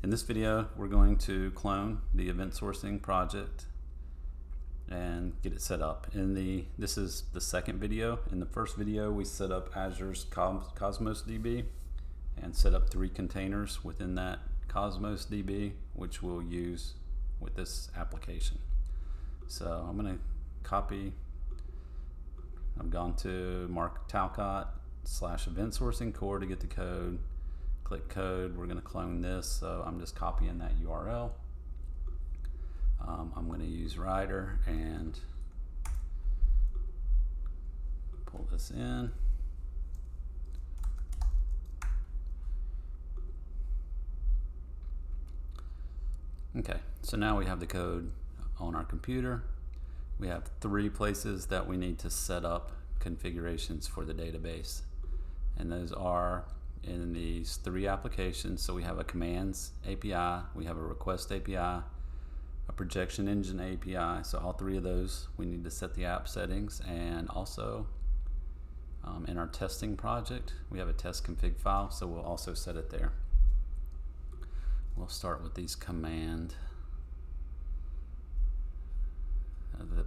In this video, we're going to clone the event sourcing project and get it set up. This is the second video. In the first video, we set up Azure's Cosmos DB and set up 3 containers within that Cosmos DB, which we'll use with this application. So I'm going to copy. I've gone to Mark Talcott /event sourcing core to get the code. Click code. We're going to clone this, so I'm just copying that URL. I'm going to use Rider and pull this in. Okay, so now we have the code on our computer. We have 3 places that we need to set up configurations for the database, and those are in these 3 applications. So we have a commands API, we have a request API, a projection engine API. So all 3 of those we need to set the app settings, and also in our testing project we have a test config file, so we'll also set it there. We'll start with these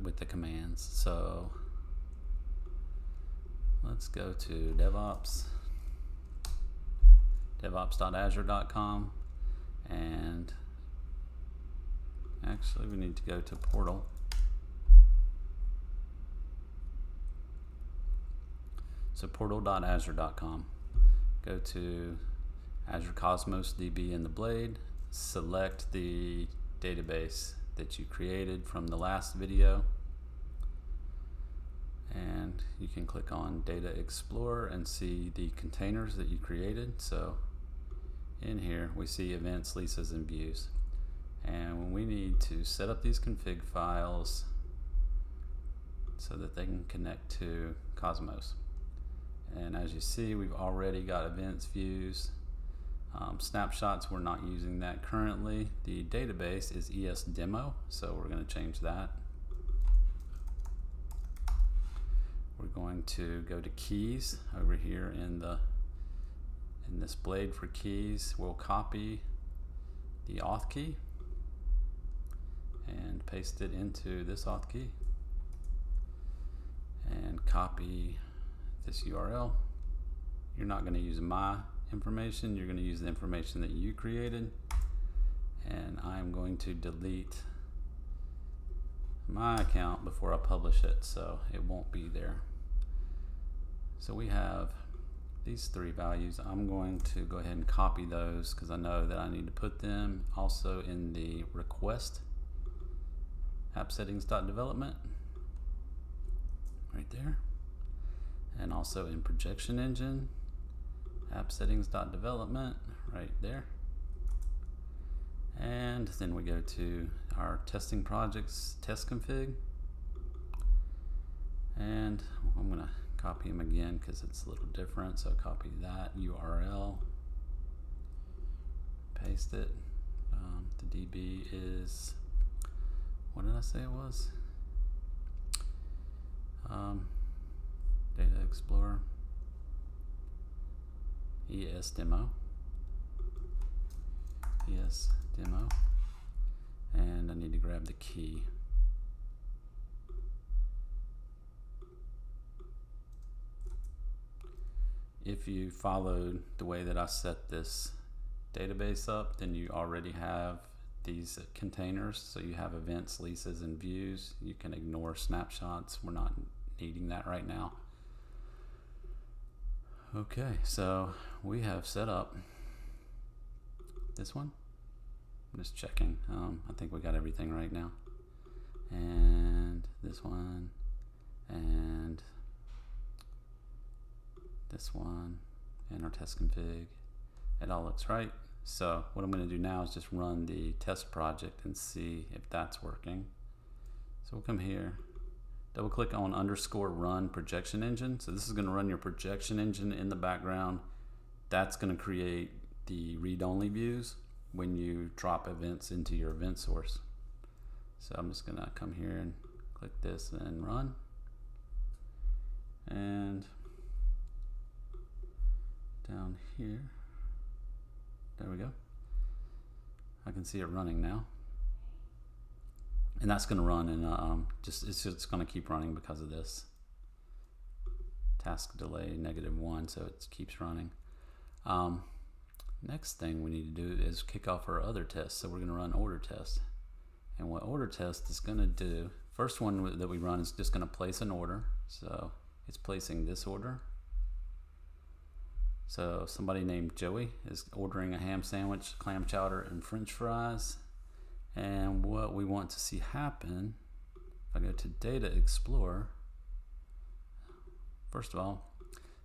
with the commands. So let's go to devops.azure.com, and actually we need to go to portal. So portal.azure.com, go to Azure Cosmos DB in the blade, select the database that you created from the last video, and you can click on Data Explorer and see the containers that you created. So in here we see events, leases, and views, and we need to set up these config files so that they can connect to Cosmos. And as you see, we've already got events, views, snapshots. We're not using that currently. The database is ESDemo, so we're going to change that. We're going to go to keys over here in this blade for keys. We'll copy the auth key and paste it into this auth key, and copy this URL. You're not going to use my information, you're going to use the information that you created, and I'm going to delete my account before I publish it, so it won't be there. So we have these 3 values. I'm going to go ahead and copy those because I know that I need to put them also in the request app settings.development right there, and also in projection engine app settings.development right there. And then we go to our testing projects test config, and I'm going to copy them again because it's a little different. So copy that URL, paste it. The DB is, what did I say it was? Data Explorer, ESDemo, and I need to grab the key. If you followed the way that I set this database up, then you already have these containers. So you have events, leases, and views. You can ignore snapshots. We're not needing that right now. Okay, so we have set up this one. I'm just checking. I think we got everything right now. And this one, and this one, and our test config. It all looks right. So what I'm going to do now is just run the test project and see if that's working. So we'll come here, double click on _run projection engine. So this is going to run your projection engine in the background. That's going to create the read-only views when you drop events into your event source. So I'm just going to come here and click this and run. And down here, there we go. can see it running now. And that's going to run, and it's just going to keep running because of this task delay -1, so it keeps running. Next thing we need to do is kick off our other test. So we're going to run order test. And what order test is going to do, first one that we run is just going to place an order. So it's placing this order. So somebody named Joey is ordering a ham sandwich, clam chowder, and french fries. And what we want to see happen, if I go to Data Explorer, first of all,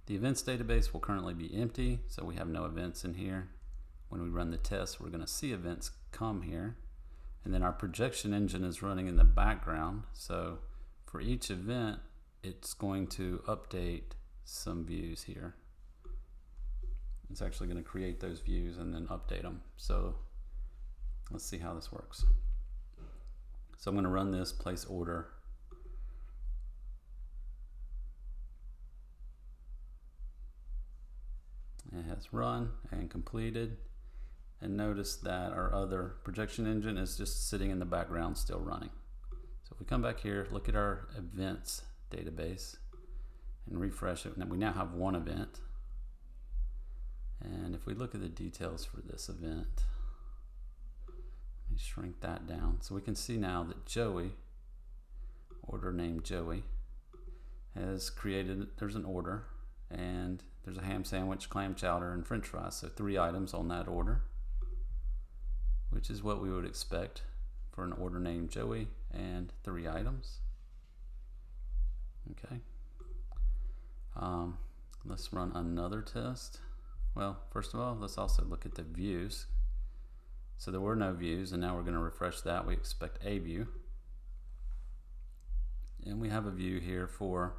the events database will currently be empty, so we have no events in here. When we run the test, we're going to see events come here. And then our projection engine is running in the background. So for each event, it's going to update some views here. It's actually going to create those views and then update them. So let's see how this works. So I'm going to run this place order. It has run and completed. And notice that our other projection engine is just sitting in the background still running. So if we come back here, look at our events database and refresh it, and we now have one event. And if we look at the details for this event, let me shrink that down. So we can see now that Joey, order named Joey, has created, there's an order, and there's a ham sandwich, clam chowder, and french fries. So 3 items on that order, which is what we would expect for an order named Joey, and 3 items. Okay. Let's run another test. Well, first of all, let's also look at the views. So there were no views, and now we're going to refresh that. We expect a view. And we have a view here for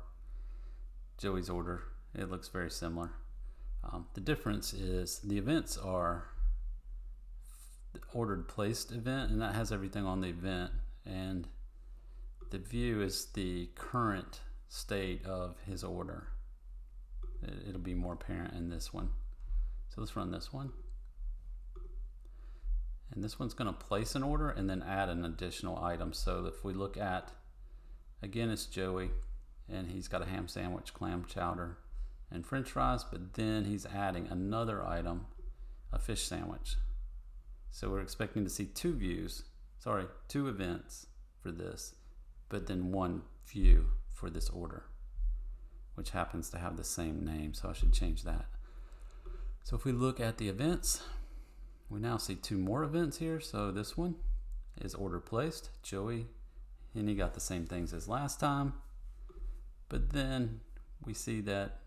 Joey's order. It looks very similar. The difference is the events are the ordered placed event, and that has everything on the event, and the view is the current state of his order. It'll be more apparent in this one. So let's run this one. And this one's going to place an order and then add an additional item. So if we look at, again, it's Joey, and he's got a ham sandwich, clam chowder, and french fries, but then he's adding another item, a fish sandwich. So we're expecting to see 2 events for this, but then 1 view for this order, which happens to have the same name, so I should change that. So if we look at the events, we now see 2 more events here. So this one is order placed, Joey, and he got the same things as last time, but then we see that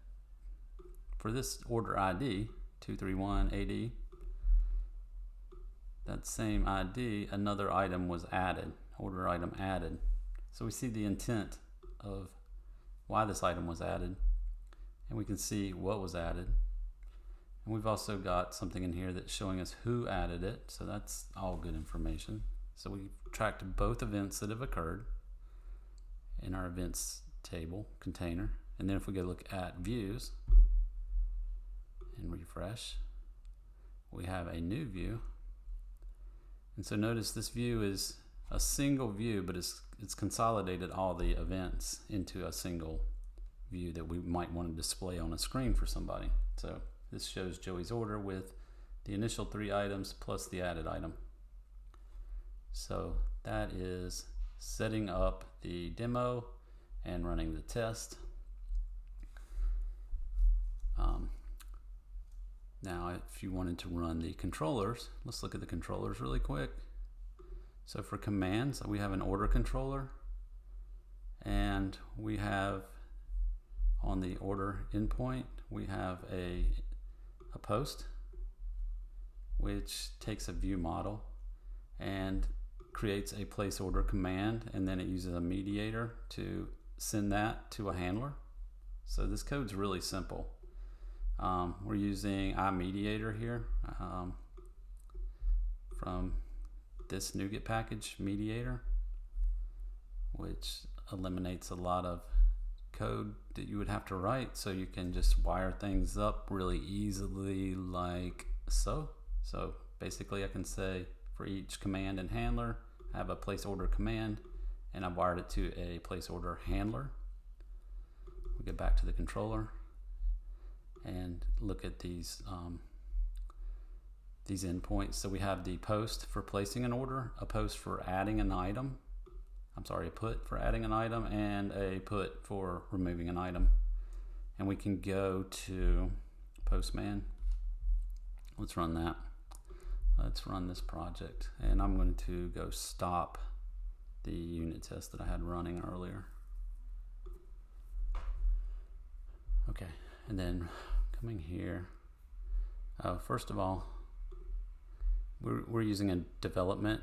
for this order ID, 231 AD, that same ID, another item was added, order item added. So we see the intent of why this item was added, and we can see what was added. And we've also got something in here that's showing us who added it, so that's all good information. So we've tracked both events that have occurred in our events table container. And then if we go look at views and refresh, we have a new view. And so notice this view is a single view, but it's consolidated all the events into a single view that we might want to display on a screen for somebody. So this shows Joey's order with the initial 3 items plus the added item. So that is setting up the demo and running the test. Now, if you wanted to run the controllers, let's look at the controllers really quick. So for commands, we have an order controller, and we have on the order endpoint, we have a post, which takes a view model and creates a place order command, and then it uses a mediator to send that to a handler. So this code's really simple. We're using iMediator here from this NuGet package mediator, which eliminates a lot of code that you would have to write, so you can just wire things up really easily like so. So basically I can say for each command and handler. I have a place order command, and I've wired it to a place order handler. We get back to the controller and look at these endpoints. So we have the post for placing an order, a post for adding an item, a put for adding an item, and a put for removing an item. And we can go to Postman. Let's run that. Let's run this project, and I'm going to go stop the unit test that I had running earlier. Okay, and then coming here, first of all, we're using a development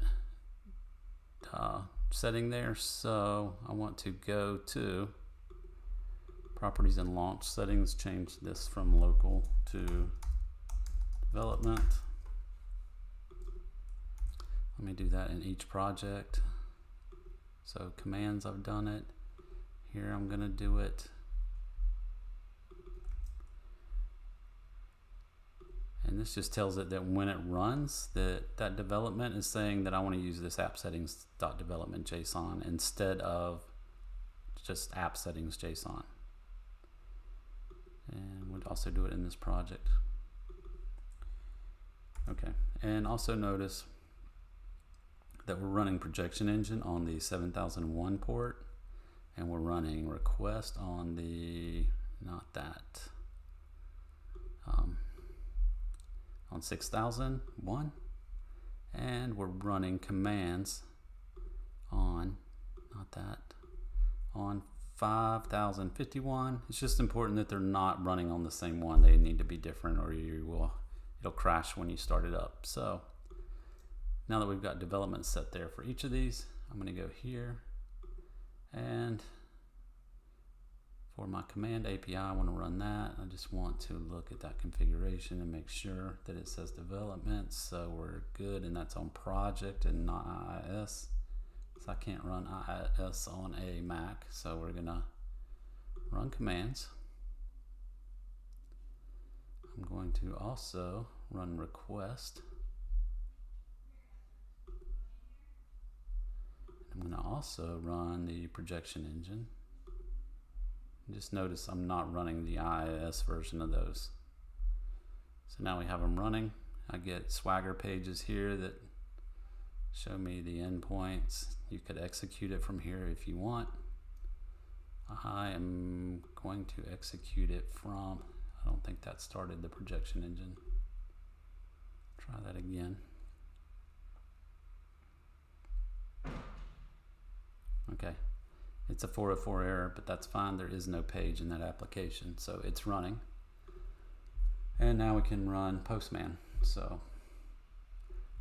setting there, so I want to go to properties and launch settings, change this from local to development. Let me do that in each project. So commands, I've done it. Here I'm going to do it. And this just tells it that when it runs, that development is saying that I want to use this app settings.development JSON instead of just app settings JSON. And we'll also do it in this project. Okay, and also notice that we're running projection engine on the 7001 port, and we're running request on the, not that, on 6001, and we're running commands on, not that, on 5051. It's just important that they're not running on the same one. They need to be different, or it'll crash when you start it up. So now that we've got development set there for each of these, I'm going to go here, and for my command API, I want to run that. I just want to look at that configuration and make sure that it says development, so we're good, and that's on project and not IIS. So I can't run IIS on a Mac, so we're gonna run commands. I'm going to also run request. I'm gonna also run the projection engine. Just notice I'm not running the IIS version of those. So now we have them running. I get Swagger pages here that show me the endpoints. You could execute it from here if you want. I am going to execute it from, I don't think that started the projection engine. Try that again. Okay. It's a 404 error, but that's fine. There is no page in that application, so it's running. And now we can run Postman. So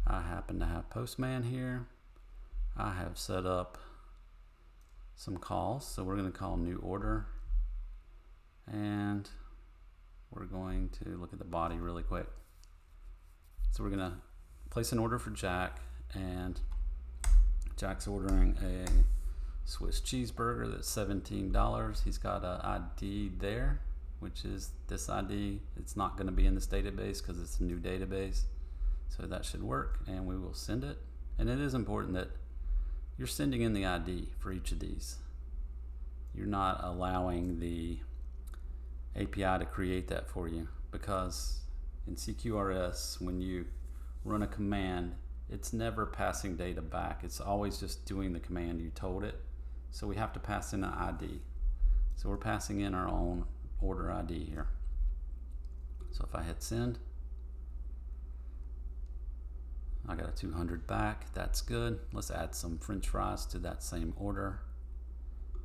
I happen to have Postman here. I have set up some calls, so we're going to call new order, and we're going to look at the body really quick. So we're going to place an order for Jack, and Jack's ordering a Swiss cheeseburger that's $17. He's got an ID there, which is this ID. It's not going to be in this database because it's a new database, so that should work, and we will send it. And it is important that you're sending in the ID for each of these. You're not allowing the API to create that for you, because in CQRS, when you run a command, it's never passing data back. It's always just doing the command you told it. So we have to pass in an ID. So we're passing in our own order ID here. So if I hit send, I got a 200 back. That's good. Let's add some French fries to that same order.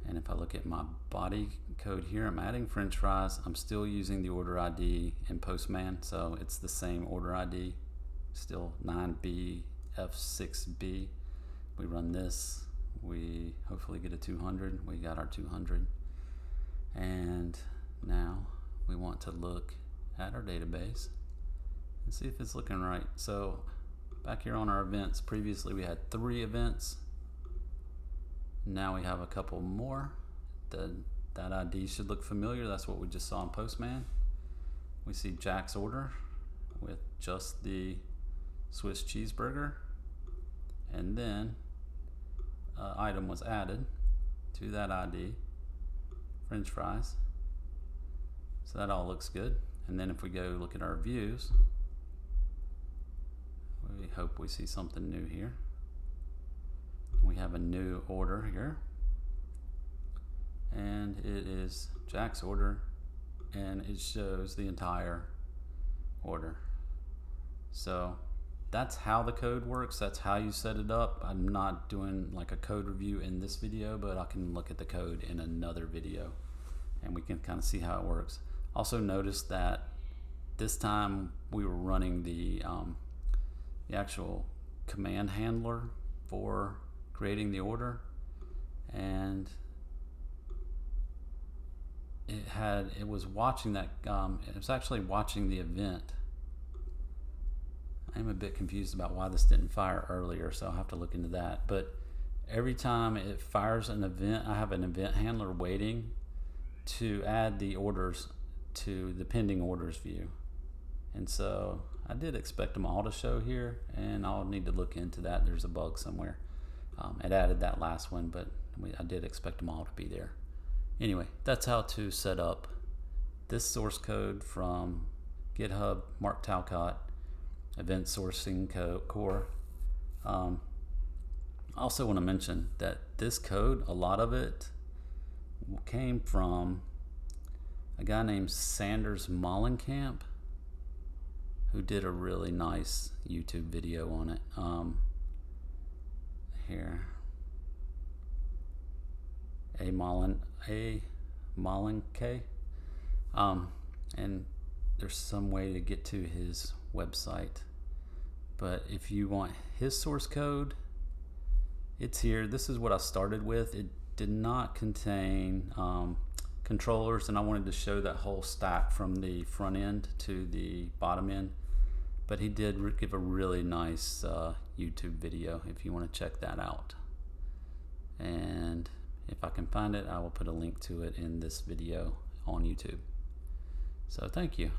And if I look at my body code here, I'm adding French fries. I'm still using the order ID in Postman, so it's the same order ID, still 9BF6B. We run this. We hopefully get a 200. We got our 200. And now we want to look at our database and see if it's looking right. So back here on our events, previously we had 3 events. Now we have a couple more. That ID should look familiar. That's what we just saw in Postman. We see Jack's order with just the Swiss cheeseburger. and then item was added to that ID, French fries. So that all looks good. And then if we go look at our views, we hope we see something new here. We have a new order here, and it is Jack's order, and it shows the entire order. So that's how the code works. That's how you set it up. I'm not doing like a code review in this video, but I can look at the code in another video and we can kind of see how it works. Also notice that this time we were running the actual command handler for creating the order, and it was watching that, it was actually watching the event. I'm a bit confused about why this didn't fire earlier, so I'll have to look into that. But every time it fires an event, I have an event handler waiting to add the orders to the pending orders view. And so I did expect them all to show here, and I'll need to look into that. There's a bug somewhere. It added that last one, but I did expect them all to be there. Anyway, that's how to set up this source code from GitHub, Mark Talcott, Event Sourcing Core. I also want to mention that this code, a lot of it came from a guy named Sanders Mollenkamp, who did a really nice YouTube video on it. Here, A. Mollenkamp, and there's some way to get to his website. But if you want his source code, it's here. This is what I started with. It did not contain controllers, and I wanted to show that whole stack from the front end to the bottom end. But he did give a really nice YouTube video if you want to check that out. And if I can find it, I will put a link to it in this video on YouTube. So thank you.